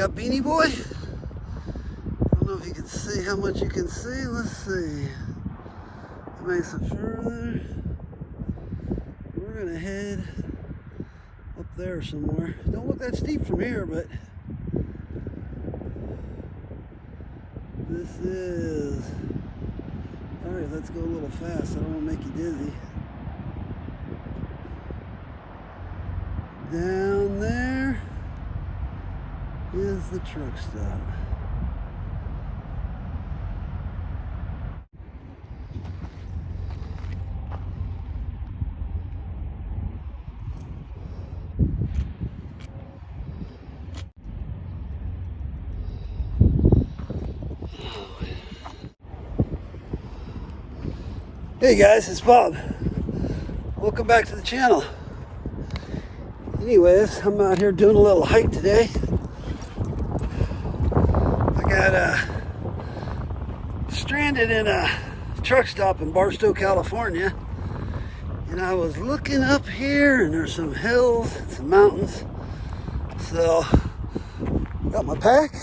got Beanie Boy. I don't know if you can see how much you can see. Let's see. It makes it further. We're gonna head up there somewhere. Don't look that steep from here, but this is. All right, let's go a little fast. I don't want to make you dizzy. Down there is the truck stop. Hey guys, it's Bob. Welcome back to the channel. Anyways, I'm out here doing a little hike today. I got stranded in a truck stop in Barstow, California. And I was looking up here and there's some hills and some mountains. So, got my pack.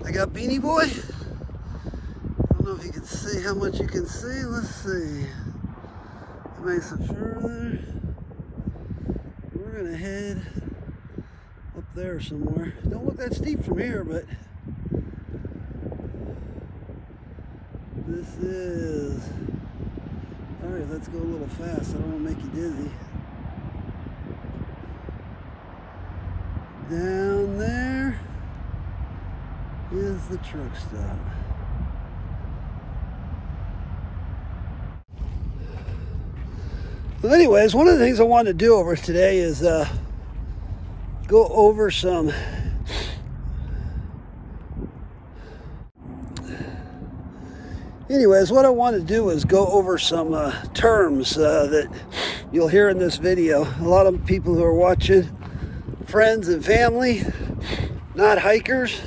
I got Beanie Boy. I don't know if you can see how much you can see. Let's see. It makes it further. We're gonna head up there somewhere. Don't look that steep from here, but this is. All right, let's go a little fast. I don't want to make you dizzy. Down there is the truck stop. So anyways, one of the things I wanted to do over today is go over some what I want to do is go over some terms that you'll hear in this video. A lot of people who are watching, friends and family, not hikers.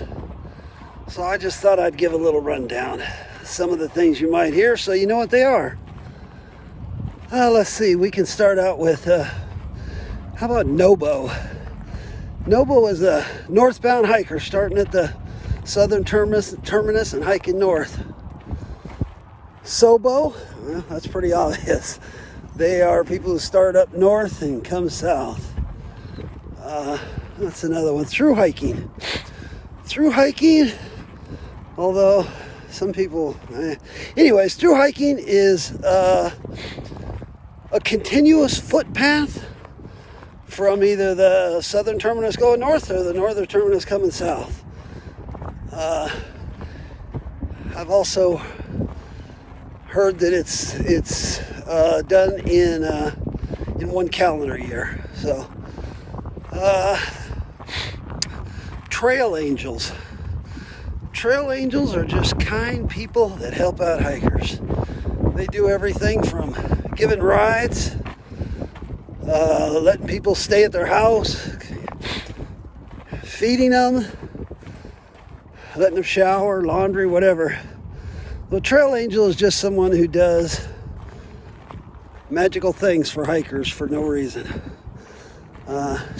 So I just thought I'd give a little rundown. Some of the things you might hear so you know what they are. Let's see, we can start out with, how about Nobo? Nobo is a northbound hiker starting at the southern terminus and hiking north. Sobo, well, that's pretty obvious. They are people who start up north and come south. That's another one. Through hiking. Through hiking, although some people, anyways, through hiking is a continuous footpath from either the southern terminus going north or the northern terminus coming south. I've also heard that it's done in one calendar year. So, trail angels. Trail angels are just kind people that help out hikers. They do everything from giving rides, letting people stay at their house, feeding them, letting them shower, laundry, whatever. The trail angel is just someone who does magical things for hikers for no reason.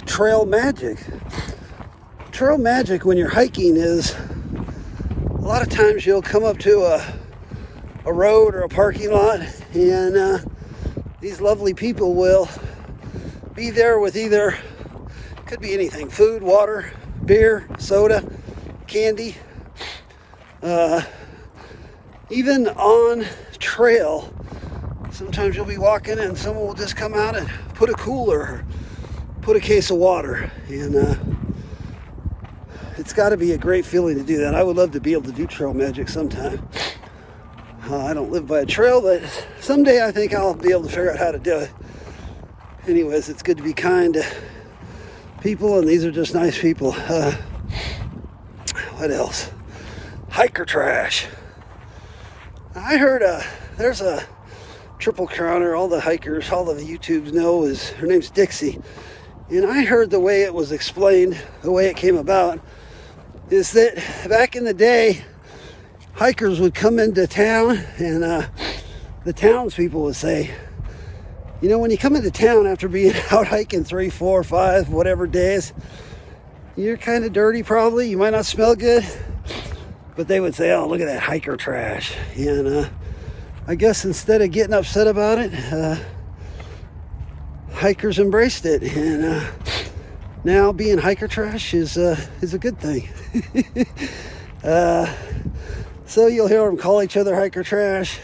Trail magic. Trail magic when you're hiking is a lot of times you'll come up to a road or a parking lot and these lovely people will be there with either, could be anything, food, water, beer, soda, candy. Even on trail, sometimes you'll be walking and someone will just come out and put a cooler or put a case of water. And it's got to be a great feeling to do that. I would love to be able to do trail magic sometime. I don't live by a trail, but someday I think I'll be able to figure out how to do it. Anyways, it's good to be kind to people, and these are just nice people. What else? Hiker trash. I heard there's a triple crowner, all the hikers, all the YouTubes know is, her name's Dixie. And I heard the way it was explained, the way it came about, is that back in the day, hikers would come into town and the townspeople would say, you know, when you come into town after being out hiking 3, 4, 5, whatever days, you're kind of dirty probably. You might not smell good. But they would say, oh, look at that hiker trash. And I guess instead of getting upset about it, hikers embraced it. And now being hiker trash is a good thing. So you'll hear them call each other hiker trash.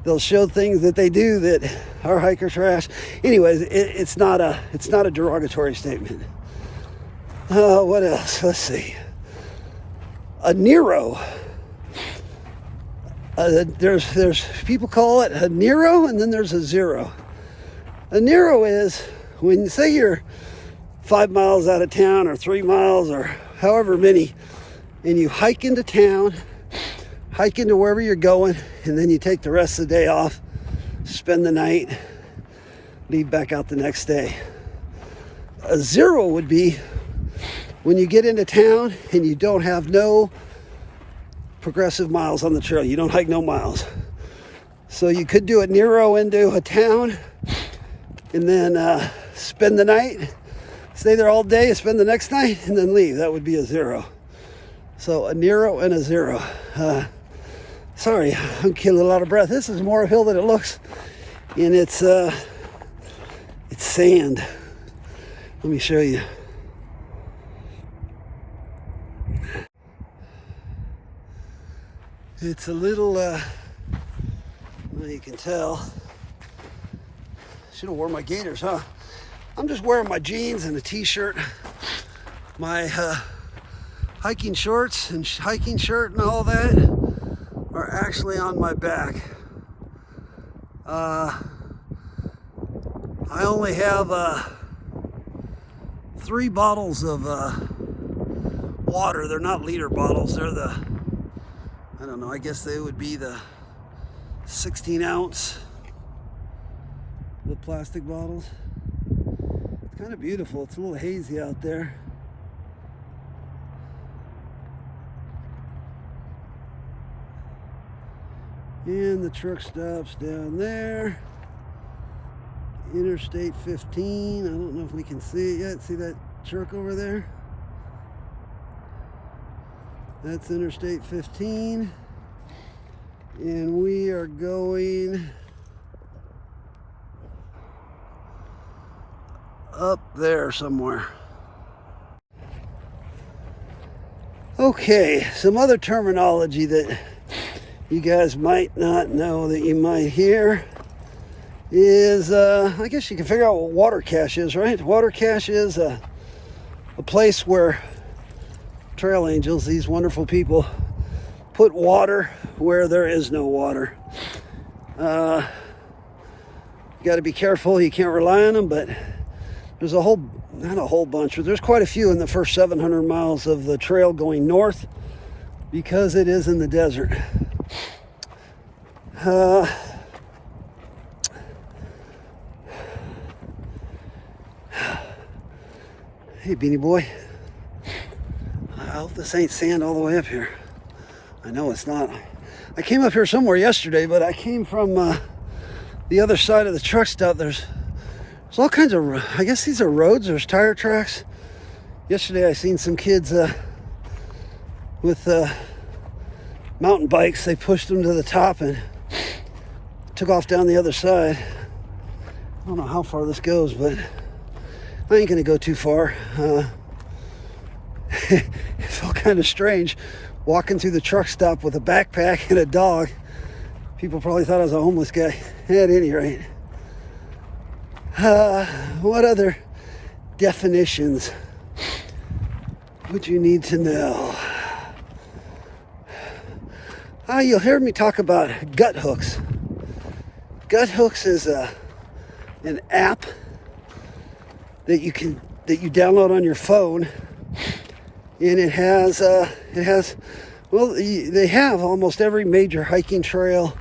They'll show things that they do that are hiker trash. Anyways, it's not a derogatory statement. What else? Let's see. A Nero. There's people call it a Nero, and then there's a zero. A Nero is when you say you're 5 miles out of town or 3 miles or however many, and you hike into town, hike into wherever you're going, and then you take the rest of the day off, spend the night, leave back out the next day. A zero would be when you get into town and you don't have no progressive miles on the trail. You don't hike no miles. So you could do a Nero into a town and then spend the night, stay there all day, spend the next night, and then leave. That would be a zero. So a Nero and a zero. Sorry, I'm getting a little out of breath. This is more uphill than it looks. And it's sand. Let me show you. It's a little, well, you can tell. Should have worn my gaiters, huh? I'm just wearing my jeans and a t-shirt. My hiking shorts and hiking shirt and all that are actually on my back. I only have 3 bottles of water. They're not liter bottles. They're I don't know, I guess they would be the 16 ounce, the plastic bottles. It's kind of beautiful. It's a little hazy out there. And the truck stops down there. Interstate 15. I don't know if we can see it yet. See that truck over there? That's Interstate 15. And we are going up there somewhere. Okay, some other terminology that you guys might not know that you might hear is, I guess you can figure out what water cache is, right? Water cache is a place where trail angels, these wonderful people, put water where there is no water. You got to be careful. You can't rely on them, but there's not a whole bunch, but there's quite a few in the first 700 miles of the trail going north because it is in the desert. Hey, Beanie Boy. I hope this ain't sand all the way up here. I know it's not. I came up here somewhere yesterday, but I came from the other side of the truck stop. There's all kinds of, I guess these are roads. There's tire tracks. Yesterday I seen some kids with mountain bikes. They pushed them to the top and took off down the other side. I don't know how far this goes, but I ain't gonna go too far. It felt kind of strange walking through the truck stop with a backpack and a dog. People probably thought I was a homeless guy. At any rate, what other definitions would you need to know? You'll hear me talk about Guthooks. Guthooks is an app that you download on your phone. And it has, well, they have almost every major hiking trail,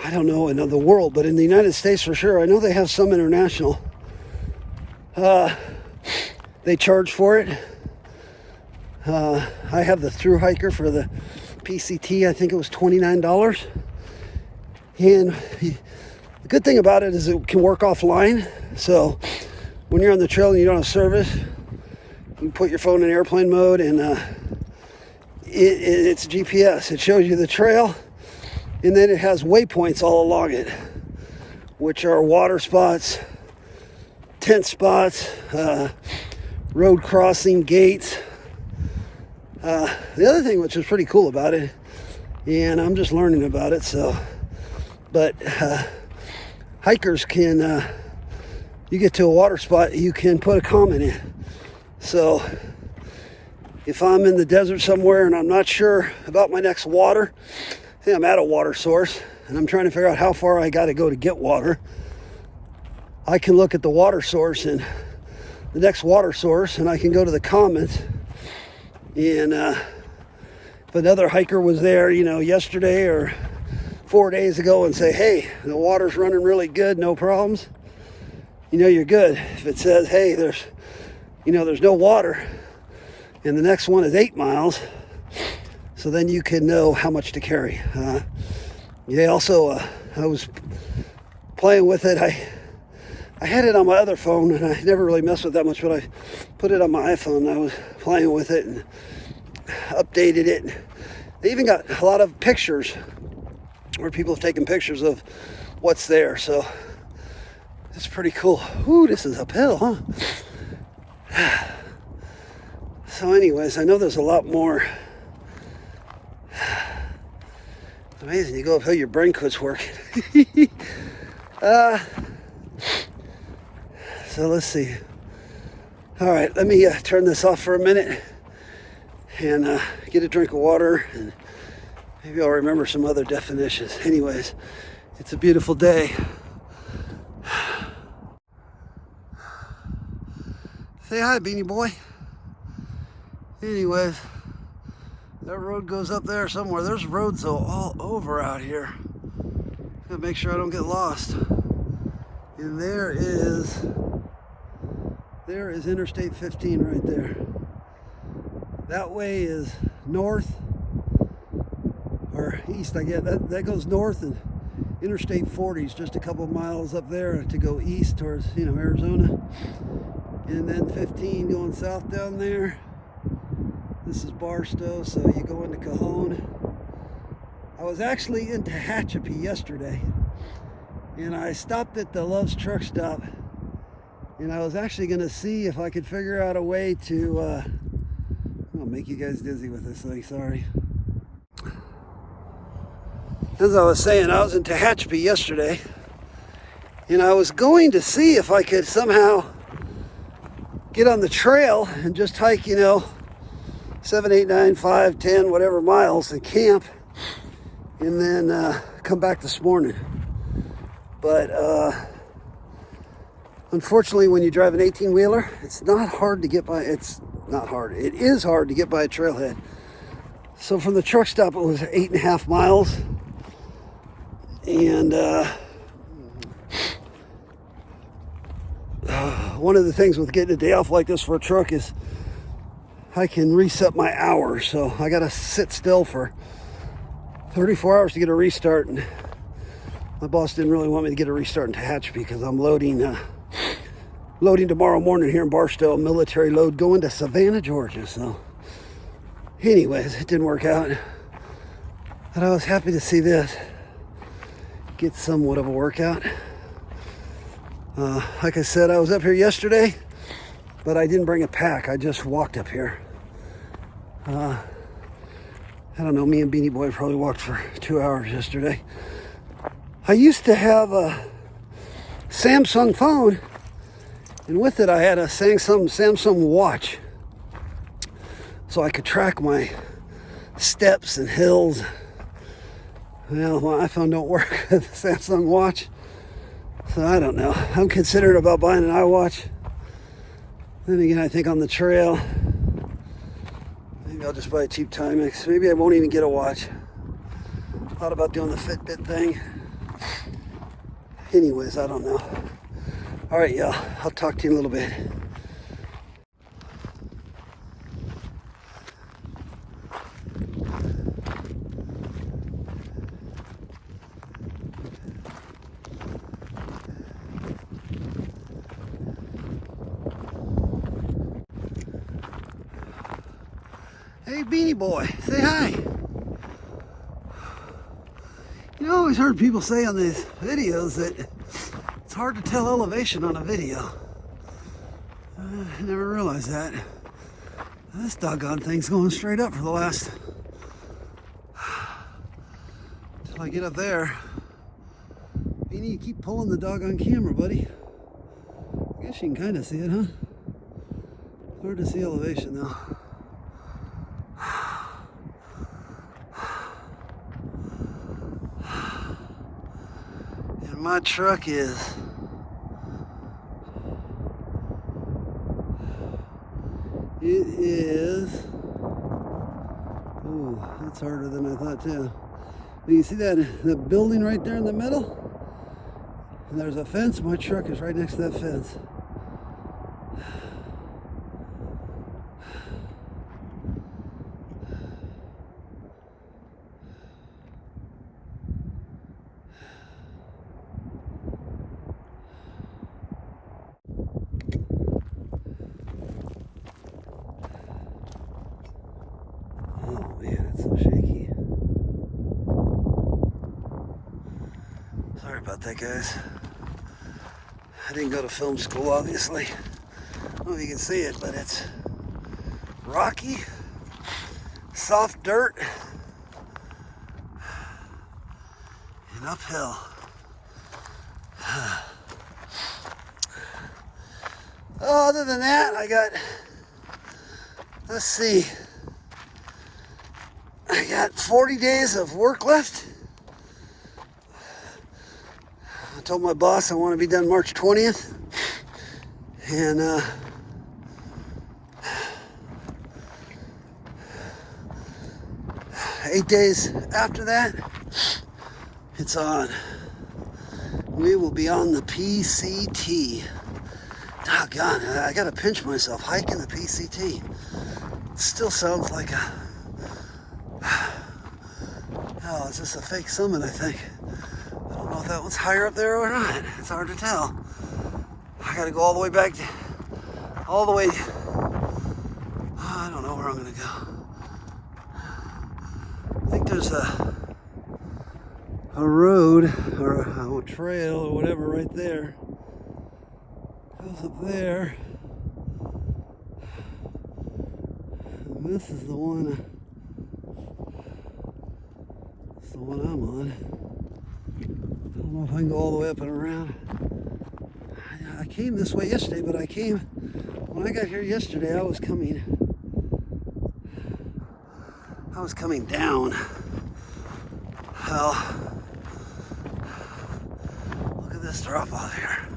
I don't know in the world, but in the United States for sure. I know they have some international. They charge for it. I have the through hiker for the PCT. I think it was $29. And the good thing about it is it can work offline. So when you're on the trail and you don't have service, you can put your phone in airplane mode, and it's GPS. It shows you the trail, and then it has waypoints all along it, which are water spots, tent spots, road crossing gates. The other thing which is pretty cool about it, and I'm just learning about it, but hikers can, you get to a water spot, you can put a comment in. So if I'm in the desert somewhere and I'm not sure about my next water, say I'm at a water source and I'm trying to figure out how far I got to go to get water, I can look at the water source and the next water source, and I can go to the comments. And if another hiker was there, yesterday or 4 days ago, and say, hey, the water's running really good, no problems, you're good. If it says, hey, there's no water, and the next one is 8 miles, so then you can know how much to carry. I was playing with it. I had it on my other phone, and I never really messed with that much, but I put it on my iPhone. I was playing with it and updated it. They even got a lot of pictures where people have taken pictures of what's there, so it's pretty cool. Ooh, this is uphill, huh? So anyways, I know there's a lot more. It's amazing. You go uphill, your brain quits working. So let's see. All right, let me turn this off for a minute and get a drink of water, and maybe I'll remember some other definitions. Anyways, it's a beautiful day. Say hi, Beanie Boy. Anyways, that road goes up there somewhere. There's roads though all over out here. Gotta make sure I don't get lost. And there is Interstate 15 right there. That way is north or east, I guess. That goes north, and Interstate 40 is just a couple miles up there to go east towards, Arizona. And then 15 going south down there. This is Barstow, so you go into Cajon. I was actually in Tehachapi yesterday, and I stopped at the Love's Truck Stop, and I was actually going to see if I could figure out a way to, I'll make you guys dizzy with this thing, sorry. As I was saying, I was in Tehachapi yesterday, and I was going to see if I could somehow get on the trail and just hike, 7, 8, 9, 5, 10, whatever miles and camp, and then come back this morning. But unfortunately, when you drive an 18-wheeler, it's not hard to get by. It's not hard. It is hard to get by a trailhead. So from the truck stop, it was 8.5 miles. And one of the things with getting a day off like this for a truck is I can reset my hours. So I got to sit still for 34 hours to get a restart. And my boss didn't really want me to get a restart in Tehachapi because I'm loading tomorrow morning here in Barstow, military load going to Savannah, Georgia. So anyways, it didn't work out. But I was happy to see this get somewhat of a workout. Like I said, I was up here yesterday, but I didn't bring a pack. I just walked up here. I don't know, me and Beanie Boy probably walked for 2 hours yesterday. I used to have a Samsung phone, and with it I had a Samsung watch, so I could track my steps and hills. Well, my iPhone don't work with the Samsung watch, so I don't know. I'm considering about buying an iWatch. Then again, I think on the trail, maybe I'll just buy a cheap Timex. Maybe I won't even get a watch. Thought about doing the Fitbit thing. Anyways, I don't know. All right, y'all. I'll talk to you in a little bit. Hey, Beanie Boy, say hi. You know, I always heard people say on these videos that it's hard to tell elevation on a video. I never realized that. This doggone thing's going straight up for the last... Till I get up there. Beanie, you keep pulling the doggone camera, buddy. I guess you can kind of see it, huh? Hard to see elevation, though. And my truck is... It is... Oh, that's harder than I thought, too. You see that building right there in the middle? And there's a fence. My truck is right next to that fence. Oh man, it's so shaky. Sorry about that, guys. I didn't go to film school, obviously. I don't know if you can see it, but it's rocky, soft dirt, and uphill. Oh, other than that, I got, let's see, I got 40 days of work left. I told my boss I want to be done March 20th. And 8 days after that, it's on. We will be on the PCT. Doggone, I gotta pinch myself hiking the PCT. It still sounds like a... Oh, it's just a fake summit, I think. I don't know if that one's higher up there or not. It's hard to tell. I gotta go all the way back to... All the way... I don't know where I'm gonna go. I think there's a road or a trail or whatever right there. Goes up there. And this is the one. It's the one I'm on. I don't know if I can go all the way up and around. I came this way yesterday, but when I got here yesterday, I was coming down. Hell, look at this drop off here.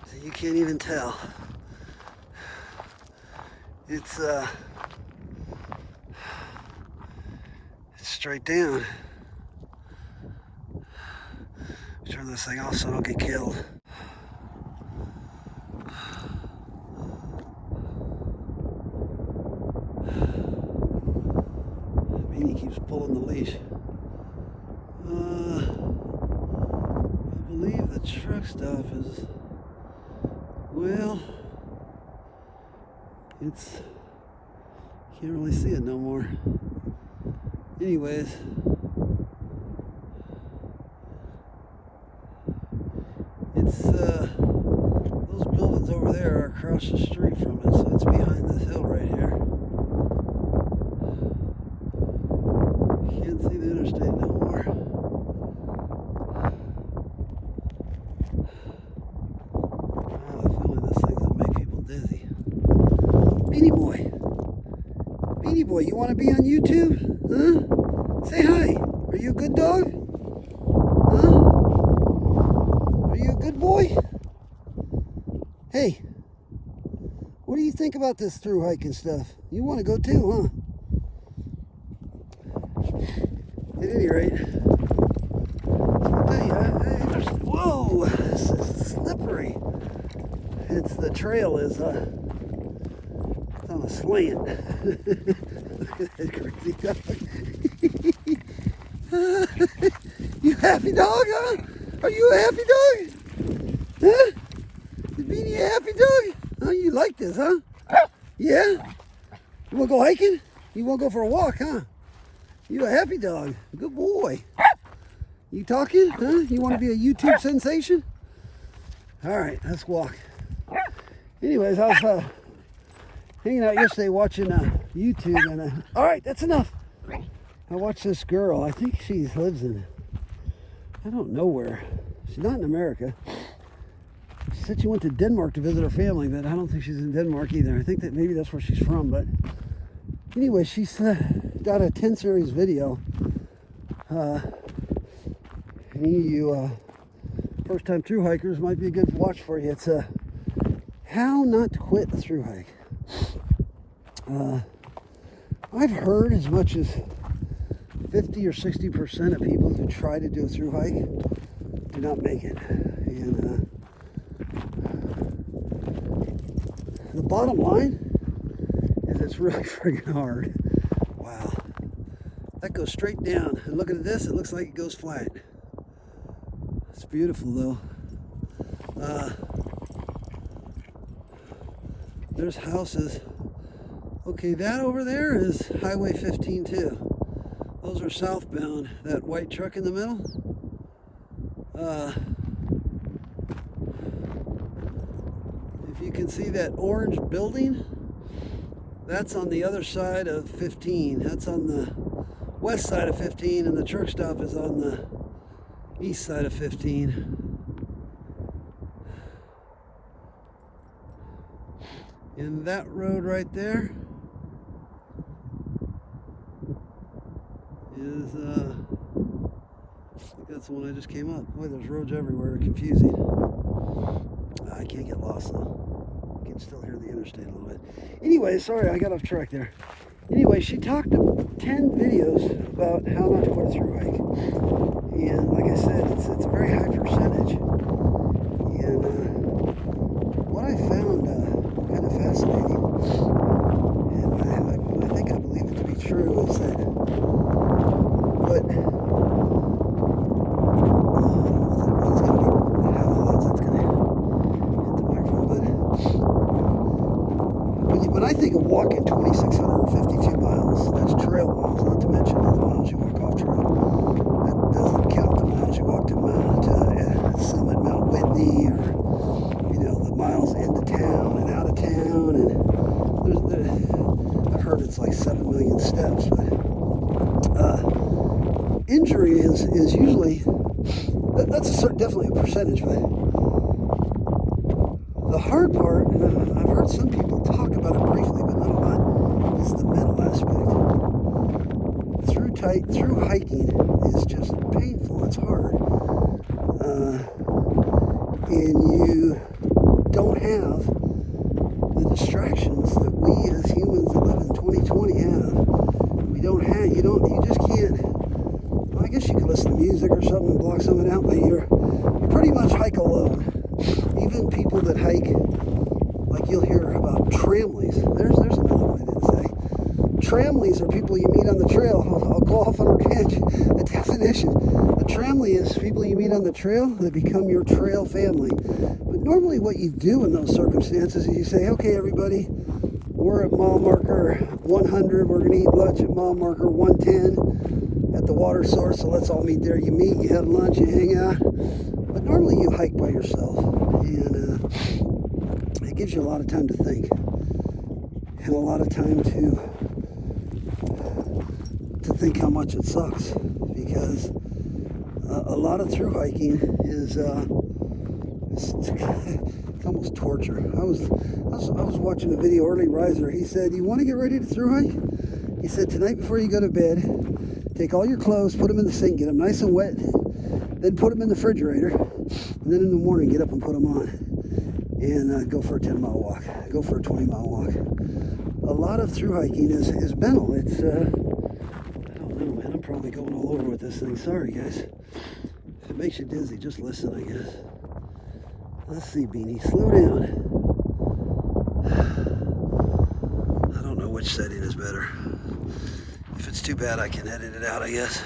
So you can't even tell. It's straight down. Turn this thing off so I don't get killed. Beanie keeps pulling the leash. I believe the truck stop is, well, it's, can't really see it no more. Anyways, it's those buildings over there are across the street from it, so it's behind this hill right here. Can't see the interstate no more. I have a feeling this thing's gonna make people dizzy. Beanie Boy, you want to be on YouTube? Huh? Say hi. Are you a good dog? Huh? Are you a good boy? Hey, what do you think about this through hiking stuff? You want to go too, huh? At any rate, I'll tell you, whoa, this is slippery. It's the trail is it's on a slant. Look at that crazy dog. You happy dog, huh? Are you a happy dog? Huh? Is Beanie a happy dog? Oh, you like this, huh? Yeah? You want to go hiking? You want to go for a walk, huh? You a happy dog. Good boy. You talking, huh? You want to be a YouTube sensation? All right, let's walk. Anyways, I was hanging out yesterday watching YouTube, and all right, that's enough. I watched this girl. I think she lives in, I don't know where. She's not in America. She said she went to Denmark to visit her family, but I don't think she's in Denmark either. I think that maybe that's where she's from. But anyway, she's got a 10 series video. You first time through hikers might be a good watch for you. It's how not to quit a through hike. I've heard as much as 50 or 60% of people who try to do a through hike do not make it. And the bottom line is it's really friggin' hard. Wow. That goes straight down. And look at this, it looks like it goes flat. It's beautiful though. There's houses. Okay, that over there is Highway 15 too. Those are southbound. That white truck in the middle. If you can see that orange building, that's on the other side of 15. That's on the west side of 15, and the truck stop is on the east side of 15. And that road right there is, I think that's the one I just came up. Boy, there's roads everywhere, confusing. I can't get lost though. I can still hear the interstate a little bit. Anyway, sorry, I got off track there. Anyway, she talked 10 videos about how not to quit a through hike. And like I said, it's a very high percentage. And what I found kind of fascinating, and I think I believe it to be true, is that what I don't know if that one's going to be, how that's going to hit the microphone, but when I think of walking 2,652 miles, that's trail miles, not to mention all the miles you walk off trail. That doesn't count the miles you walk to Summit, Mount Whitney, or the miles into town and out of town, and I've heard it's like 7 million steps. But injury is usually that's definitely a percentage, but the hard part, and I've heard some people talk about it briefly, but not a lot, is the mental aspect. Through hiking is just painful. It's hard, and you don't have the distractions that we as humans that live in 2020 have. You just can't. Well, I guess you could listen to music or something and block something out, but you pretty much hike alone. Even people that hike, like you'll hear about tramleys. There's another one I didn't say. Tramleys are people you meet on the trail. I'll go off on a tangent. The definition. A tramley is people you meet on the trail that become your trail family. But normally what you do in those circumstances is you say, okay, everybody, we're at mile marker 100. We're going to eat lunch at mile marker 110 at the water source. So let's all meet there. You meet, you have lunch, you hang out. But normally you hike by yourself. And it gives you a lot of time to think. And a lot of time to think how much it sucks, because a lot of through hiking is it's almost torture. I was watching a video, Early Riser. He said, you want to get ready to through hike? He said, tonight before you go to bed, take all your clothes, put them in the sink, get them nice and wet, then put them in the refrigerator, and then in the morning get up and put them on, and go for a 10-mile walk, go for a 20-mile walk. A lot of through hiking is mental. It's I'm probably going all over with this thing. Sorry, guys. If it makes you dizzy, just listen, I guess. Let's see, Beanie. Slow down. I don't know which setting is better. If it's too bad, I can edit it out, I guess.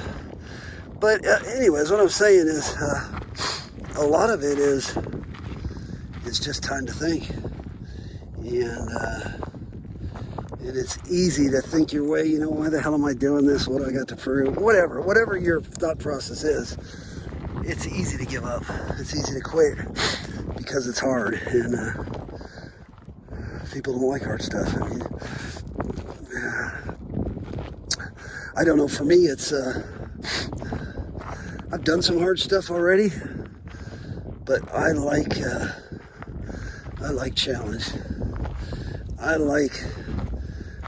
But anyways, what I'm saying is a lot of it is just time to think. And it's easy to think your way, why the hell am I doing this? What do I got to prove? Whatever your thought process is, it's easy to give up. It's easy to quit because it's hard. And people don't like hard stuff. I mean, I don't know, for me, it's, I've done some hard stuff already, but I like challenge. I like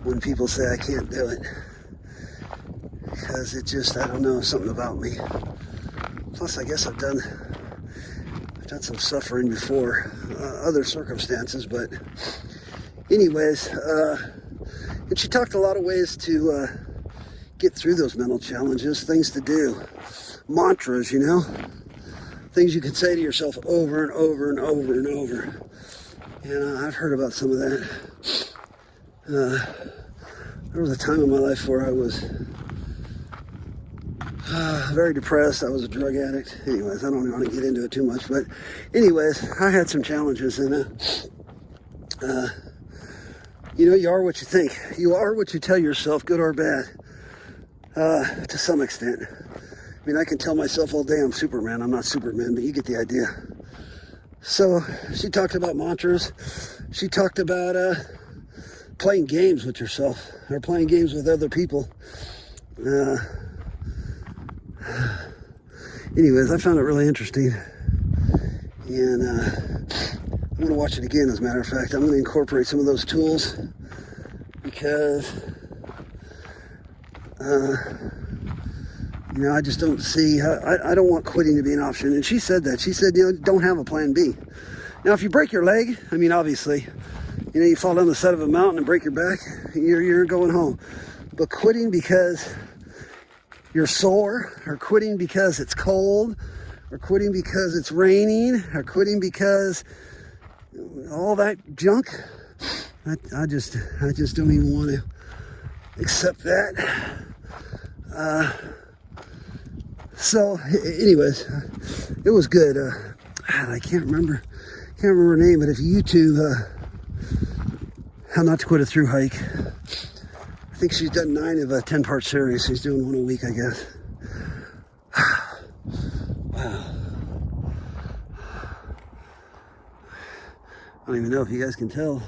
when people say I can't do it, because it just, I don't know, something about me. Plus, I guess I've done some suffering before, other circumstances, but anyways, and she talked a lot of ways to get through those mental challenges, things to do, mantras, things you can say to yourself over and over and over and over. And I've heard about some of that. There was a time in my life where I was very depressed. I was a drug addict. Anyways, I don't want to get into it too much, but anyways, I had some challenges, and you are what you think. You are what you tell yourself, good or bad, to some extent. I mean, I can tell myself all day I'm Superman. I'm not Superman, but you get the idea. So she talked about mantras. She talked about playing games with yourself, or playing games with other people. Anyways, I found it really interesting. And I'm going to watch it again, as a matter of fact. I'm going to incorporate some of those tools because, I just don't see, I don't want quitting to be an option. And she said that. She said, don't have a plan B. Now, if you break your leg, I mean, obviously, you fall down the side of a mountain and break your back, you're going home. But quitting because you're sore, or quitting because it's cold, or quitting because it's raining, or quitting because all that junk, I just don't even want to accept that. So anyways, it was good. I can't remember her name, but if you YouTube How Not to Quit a Through Hike, I think she's done 9 of a 10-part series. She's doing one a week, I guess. Wow. I don't even know if you guys can tell.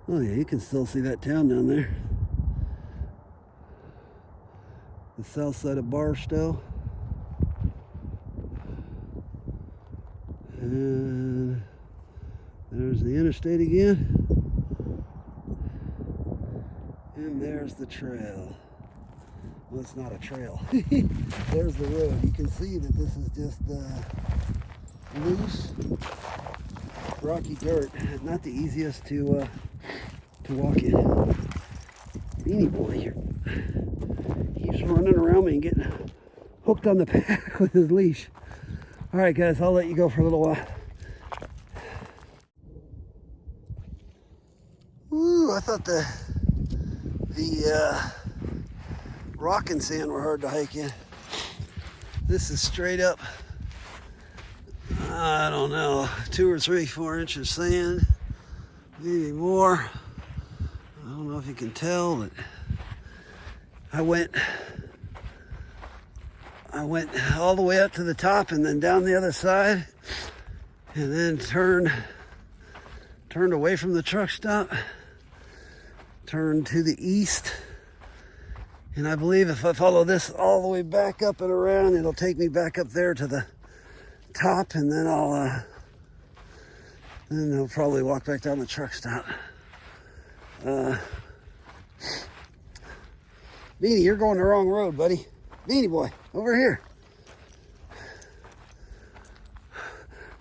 Oh yeah, you can still see that town down there. The south side of Barstow. And there's the interstate again. And there's the trail. Well, it's not a trail. There's the road. You can see that this is just loose, rocky dirt. Not the easiest to walk in. Beanie Boy here keeps running around me and getting hooked on the back with his leash. All right, guys, I'll let you go for a little while. Ooh, I thought the rock and sand were hard to hike in. This is straight up, I don't know, 2 or 3, 4 inches sand, maybe more. I don't know if you can tell, but I went all the way up to the top and then down the other side, and then turned away from the truck stop, turned to the east, and I believe if I follow this all the way back up and around, it'll take me back up there to the top, and then I'll probably walk back down the truck stop. Beanie, you're going the wrong road, buddy. Beanie Boy, over here.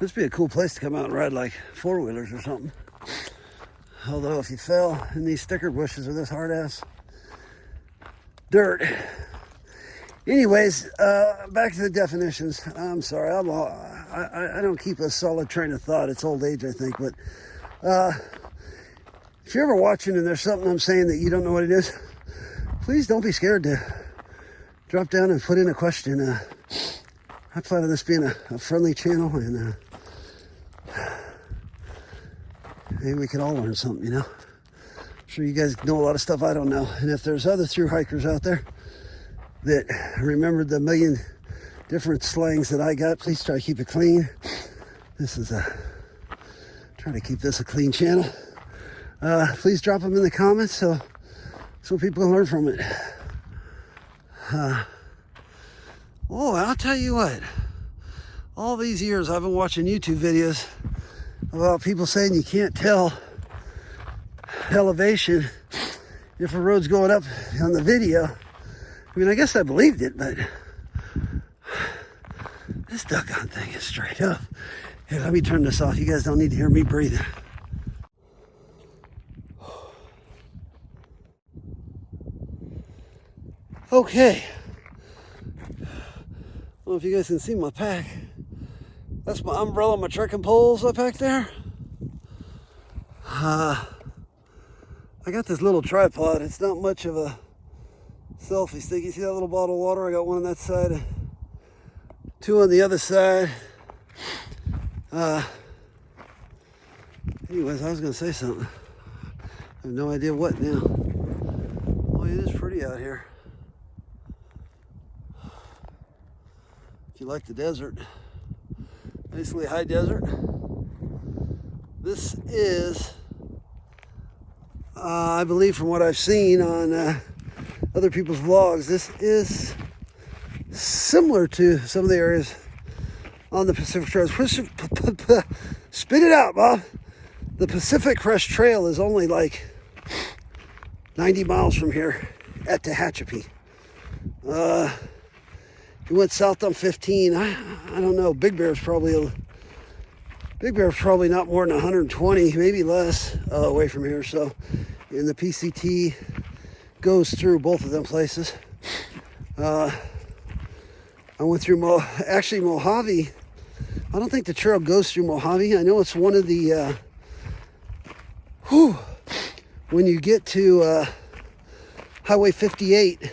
This would be a cool place to come out and ride like 4-wheelers or something. Although if you fell in these sticker bushes or this hard-ass dirt. Anyways, back to the definitions. I'm sorry, I don't keep a solid train of thought. It's old age, I think. But if you're ever watching and there's something I'm saying that you don't know what it is, please don't be scared to drop down and put in a question. I plan on this being a friendly channel, and maybe we could all learn something, you know. I'm sure you guys know a lot of stuff I don't know. And if there's other thru hikers out there that remembered the million different slangs that I got, please try to keep it clean. This is try to keep this a clean channel. Please drop them in the comments so people can learn from it. Oh, I'll tell you what. All these years I've been watching YouTube videos about people saying you can't tell elevation if a road's going up on the video. I mean, I guess I believed it, but this duggone thing is straight up. Here, let me turn this off. You guys don't need to hear me breathing. Okay. I don't know if you guys can see my pack. That's my umbrella, my trekking poles up back there. I got this little tripod. It's not much of a selfie stick. You see that little bottle of water? I got one on that side, two on the other side. Anyways, I was going to say something. I have no idea what now. Oh, it is pretty out here. If you like the desert. Basically high desert. This is, I believe from what I've seen on other people's vlogs, this is similar to some of the areas on the Pacific Trail. Spit it out, Bob. The Pacific Crest Trail is only like 90 miles from here at Tehachapi. If you went south on 15, I don't know. Big Bear's probably not more than 120, maybe less, away from here. So, and the PCT goes through both of them places. I went through Mojave. I don't think the trail goes through Mojave. I know it's one of the when you get to Highway 58,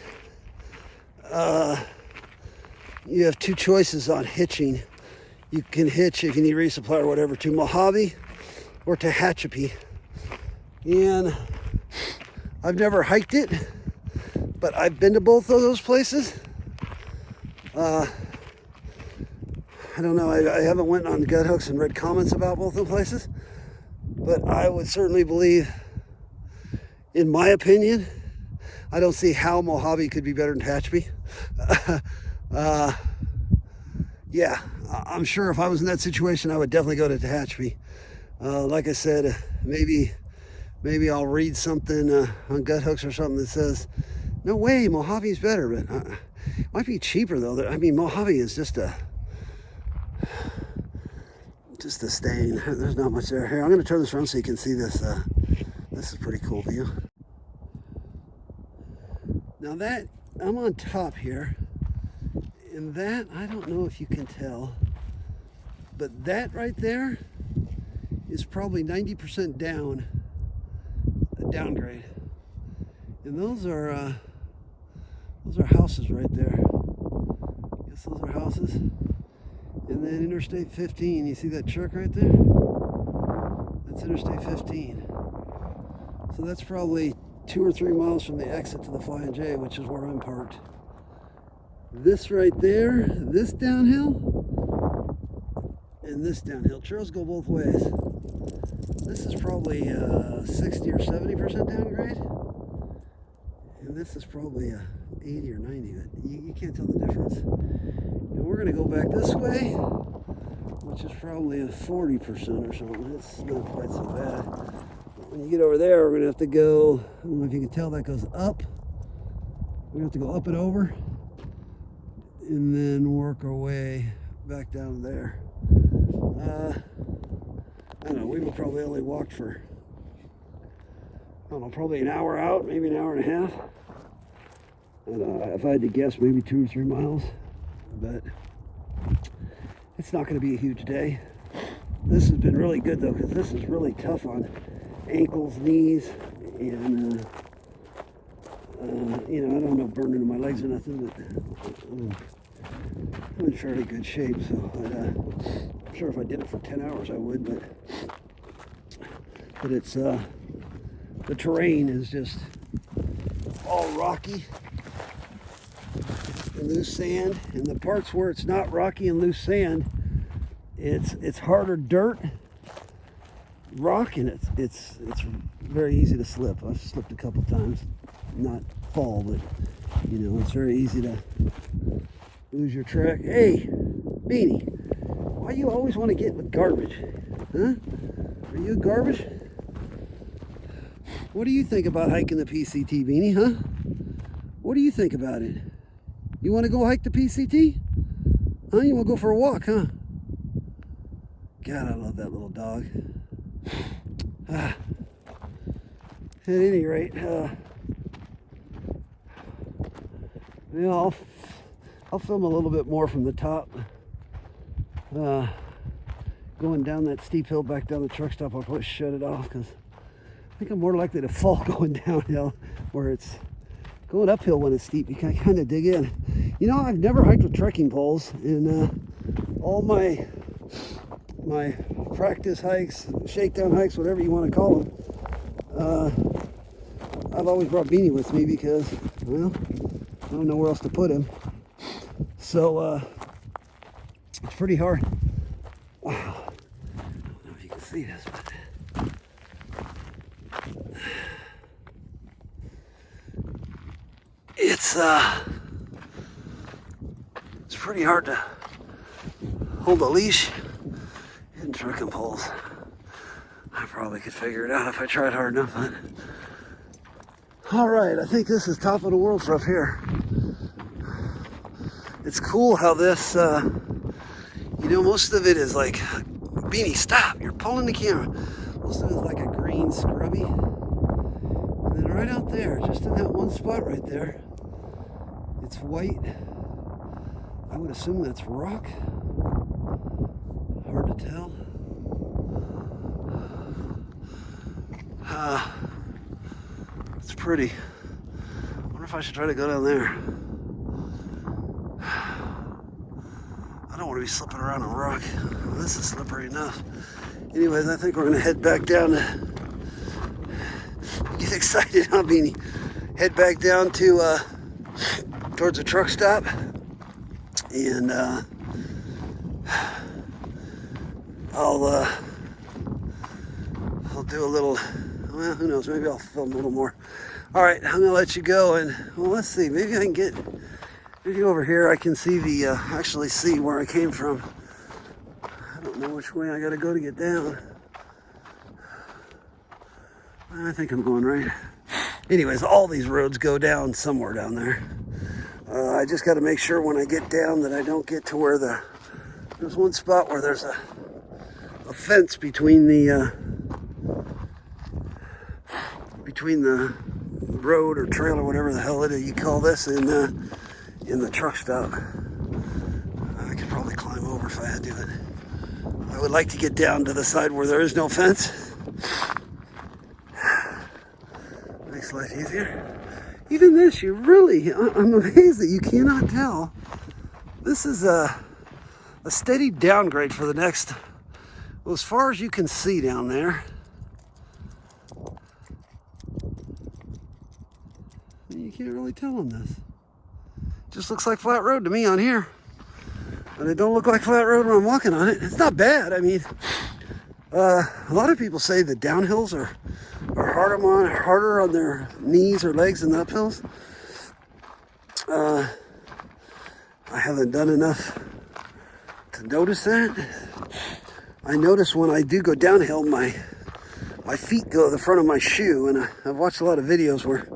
you have two choices on hitching. You can hitch if you need resupply or whatever to Mojave or to Tehachapi. And I've never hiked it, but I've been to both of those places. I don't know. I haven't went on Guthooks and read comments about both of the places, but I would certainly believe, in my opinion, I don't see how Mojave could be better than Tehachapi. Yeah, I'm sure if I was in that situation, I would definitely go to Tehachapi. Like I said, maybe I'll read something on Guthooks or something that says, no way, Mojave's better, but it might be cheaper though. I mean, Mojave is just a stain. There's not much there. Here, I'm going to turn this around so you can see this. This is a pretty cool view. Now that, I'm on top here. And that, I don't know if you can tell, but that right there is probably 90% down, a downgrade. And those are houses right there. Yes, those are houses. And then Interstate 15, you see that truck right there? That's Interstate 15. So that's probably 2 or 3 miles from the exit to the Flying J, which is where I'm parked. This right there, this downhill, and this downhill. Trails go both ways. This is probably 60 or 70% downgrade. And this is probably 80 or 90. You can't tell the difference. And we're going to go back this way, which is probably a 40% or something. It's not quite so bad. But when you get over there, we're going to have to go, I don't know if you can tell, that goes up. We're going to have to go up and over, and then work our way back down there. I don't know, we would probably only walked for, I don't know, probably an hour out, maybe an hour and a half. And if I had to guess, maybe 2 or 3 miles. But it's not going to be a huge day. This has been really good though, because this is really tough on ankles, knees, and you know, I don't know, burning in my legs or nothing, but I'm in fairly good shape. So I'm sure if I did it for 10 hours, I would. But but it's the terrain is just all rocky and loose sand, and the parts where it's not rocky and loose sand, it's harder dirt, rock, and it's very easy to slip. I've slipped a couple times, not fall, but you know, it's very easy to lose your track. Hey, Beanie, why you always want to get with garbage? Huh? Are you garbage? What do you think about hiking the PCT, Beanie, huh? What do you think about it? You want to go hike the PCT? Huh? You want to go for a walk, huh? God, I love that little dog. At any rate, I'll film a little bit more from the top. Going down that steep hill back down the truck stop, I'll probably shut it off because I think I'm more likely to fall going downhill, where it's going uphill when it's steep. You can kind of dig in. You know, I've never hiked with trekking poles, and all my practice hikes, shakedown hikes, whatever you want to call them, I've always brought Beanie with me because, well, I don't know where else to put him. So it's pretty hard. Wow. I don't know if you can see this, but it's pretty hard to hold a leash in trekking poles. I probably could figure it out if I tried hard enough, but all right, I think this is top of the world for up here. It's cool how this, you know, most of it is like, Beanie, stop, you're pulling the camera. Most of it is like a green scrubby. And then right out there, just in that one spot right there, it's white. I would assume that's rock. Hard to tell. It's pretty. I wonder if I should try to go down there. I don't want to be slipping around on rock. This is slippery enough. Anyways, I think we're going to head back down to... Get excited, huh, Beanie? Head back down to towards the truck stop, and I'll do a little, well, who knows, maybe I'll film a little more. All right, I'm gonna let you go, and well, let's see, maybe I can get, maybe over here I can see the, actually see where I came from. I don't know which way I gotta go to get down. I think I'm going right. Anyways, all these roads go down somewhere down there. I just got to make sure when I get down that I don't get to where there's one spot where there's a fence between the road or trail or whatever the hell it is you call this in the truck stop. I could probably climb over if I had to. I would like to get down to the side where there is no fence. Makes life easier. Even this, I'm amazed that you cannot tell. This is a steady downgrade for the next, well, as far as you can see down there. You can't really tell on this. Just looks like flat road to me on here. But it don't look like flat road when I'm walking on it. It's not bad. I mean, a lot of people say the downhills are harder on their knees or legs than the uphills. I haven't done enough to notice that. I notice when I do go downhill, my feet go to the front of my shoe, and I've watched a lot of videos where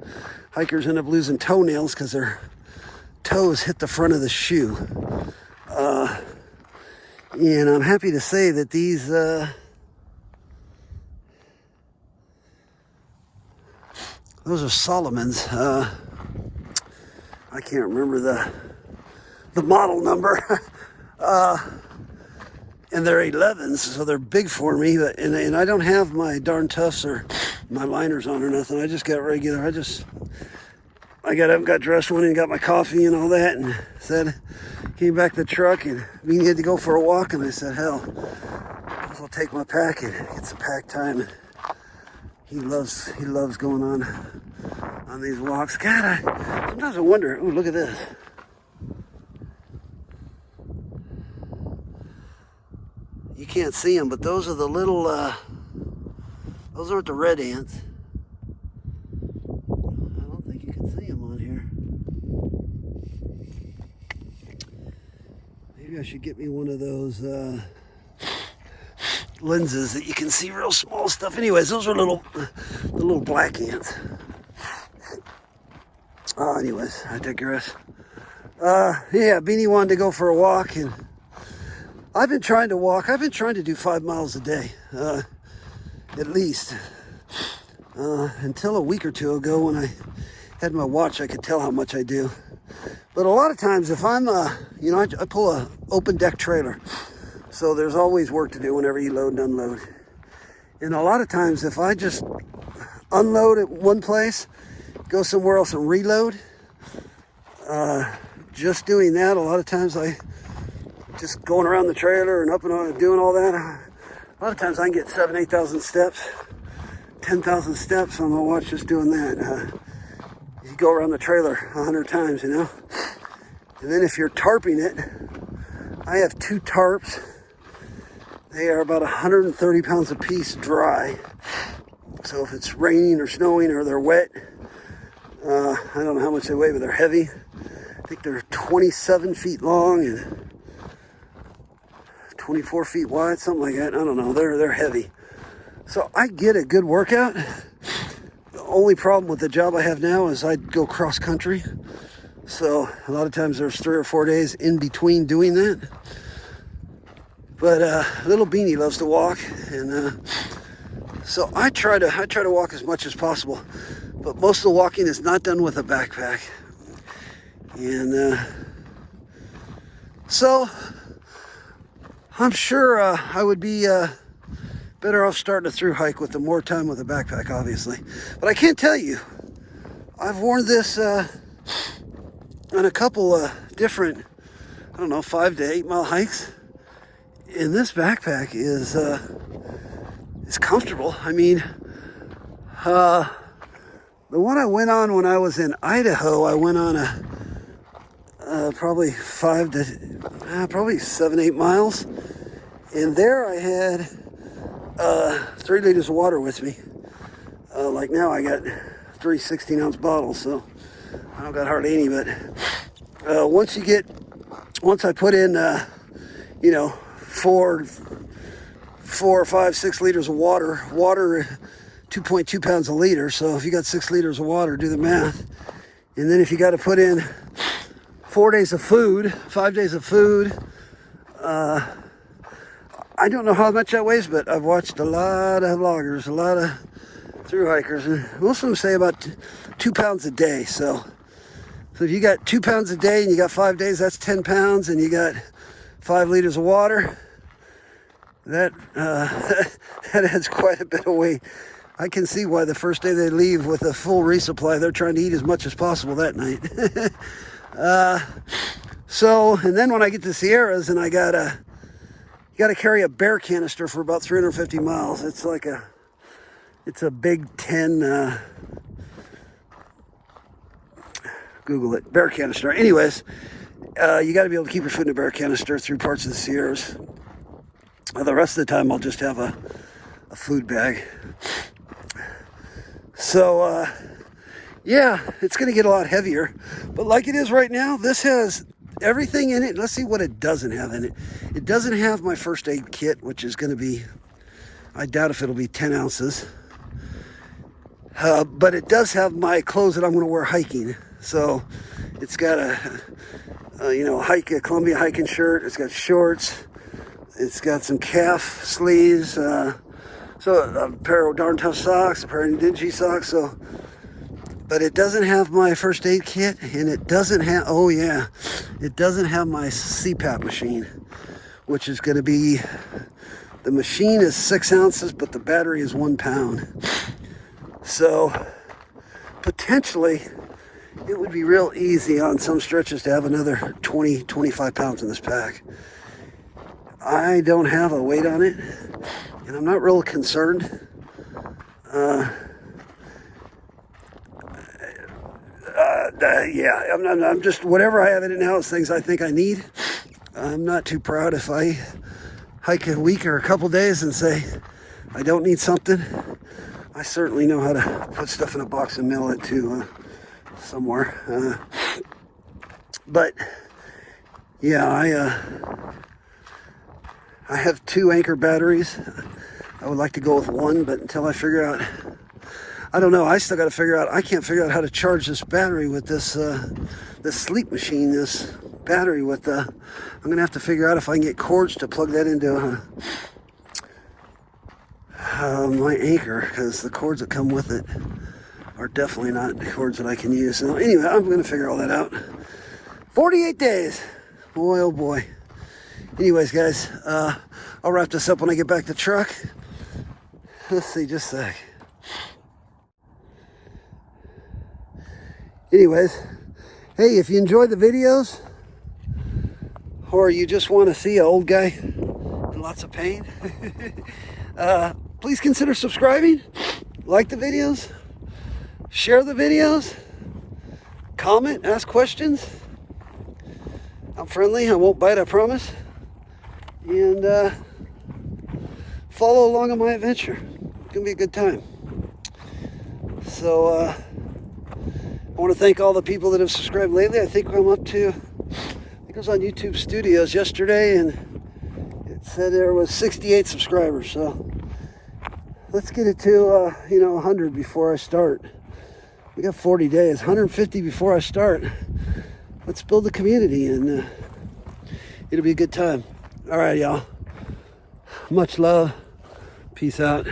hikers end up losing toenails because their toes hit the front of the shoe. And I'm happy to say that these those are Solomon's. I can't remember the model number. And they're 11s, so they're big for me. But and I don't have my darn Tufts or my liners on or nothing. I just got regular. I got up and got dressed, went in and got my coffee and all that, and came back to the truck, and we had to go for a walk, and I said, hell, I'll take my pack and get some pack time and He loves going on these walks. God, sometimes I wonder, ooh, look at this. You can't see them, but those are the little, those aren't the red ants. I don't think you can see them on here. Maybe I should get me one of those lenses that you can see real small stuff. Anyways, those are the little black ants. Anyways, I digress. Yeah, Beanie wanted to go for a walk, and I've been trying to walk. I've been trying to do 5 miles a day, at least. Until a week or two ago when I had my watch, I could tell how much I do. But a lot of times if I'm, you know, I pull a open deck trailer. So there's always work to do whenever you load and unload. And a lot of times if I just unload at one place, go somewhere else and reload, just doing that, a lot of times I just going around the trailer and up and on, doing all that. A lot of times I can get 7,000, 8,000 steps, 10,000 steps on my watch just doing that. You go around the trailer 100 times, you know. And then if you're tarping it, I have 2 tarps. They are about 130 pounds a piece dry. So if it's raining or snowing or they're wet, I don't know how much they weigh, but they're heavy. I think they're 27 feet long and 24 feet wide, something like that. I don't know. They're heavy. So I get a good workout. The only problem with the job I have now is I go cross country. So a lot of times there's 3 or 4 days in between doing that. But little Beanie loves to walk, and so I try to walk as much as possible. But most of the walking is not done with a backpack. And so I'm sure I would be better off starting a through hike with the more time with a backpack, obviously. But I can't tell you, I've worn this on a couple different, I don't know, 5 to 8 mile hikes. And this backpack is comfortable. I mean, the one I went on when I was in Idaho, I went on a probably 7, 8 miles. And there I had 3 liters of water with me. Like now I got 3 16-ounce bottles, so I don't got hardly any. But once I put in, you know, 4 or 5, 6 liters of water, 2.2 pounds a liter. So if you got 6 liters of water, do the math. And then if you got to put in 4 days of food, 5 days of food, I don't know how much that weighs, but I've watched a lot of vloggers, a lot of through hikers, and most of them say about 2 pounds a day. So if you got 2 pounds a day and you got 5 days, that's 10 pounds, and you got 5 liters of water. That adds quite a bit of weight. I can see why the first day they leave with a full resupply, they're trying to eat as much as possible that night. And then when I get to Sierras and I gotta carry a bear canister for about 350 miles. It's a big 10, Google it, bear canister. Anyways, you got to be able to keep your food in a bear canister through parts of the Sierras. The rest of the time, I'll just have a food bag. So, yeah, it's going to get a lot heavier. But like it is right now, this has everything in it. Let's see what it doesn't have in it. It doesn't have my first aid kit, which is going to be, I doubt if it'll be 10 ounces. But it does have my clothes that I'm going to wear hiking. So it's got a Columbia hiking shirt. It's got shorts. It's got some calf sleeves. So a pair of darn tough socks, a pair of dingy socks. But it doesn't have my first aid kit, and it doesn't have, it doesn't have my CPAP machine, which is going to be, the machine is 6 ounces, but the battery is 1 pound. So potentially it would be real easy on some stretches to have another 20, 25 pounds in this pack. I don't have a weight on it, and I'm not real concerned. Yeah, I'm just, whatever I have in in-house things I think I need. I'm not too proud if I hike a week or a couple days and say I don't need something. I certainly know how to put stuff in a box and mail it to somewhere. But yeah, I have 2 Anchor batteries. I would like to go with 1, but until I figure out, I don't know. I still got to figure out. I can't figure out how to charge this battery with this this sleep machine. This battery with I'm gonna have to figure out if I can get cords to plug that into my Anchor, because the cords that come with it are definitely not the cords that I can use. So anyway, I'm gonna figure all that out. 48 days. Boy, oh boy. Anyways, guys, I'll wrap this up when I get back to the truck. Let's see, just a sec. Anyways, hey, if you enjoy the videos, or you just want to see an old guy in lots of pain, please consider subscribing, like the videos, share the videos, comment, ask questions. I'm friendly, I won't bite, I promise. And follow along on my adventure. It's gonna be a good time. So I want to thank all the people that have subscribed lately. I think I'm up to, I think I was on YouTube Studios yesterday and it said there was 68 subscribers. So let's get it to 100 before I start. We got 40 days, 150 before I start. Let's build a community, and it'll be a good time. All right, y'all. Much love. Peace out.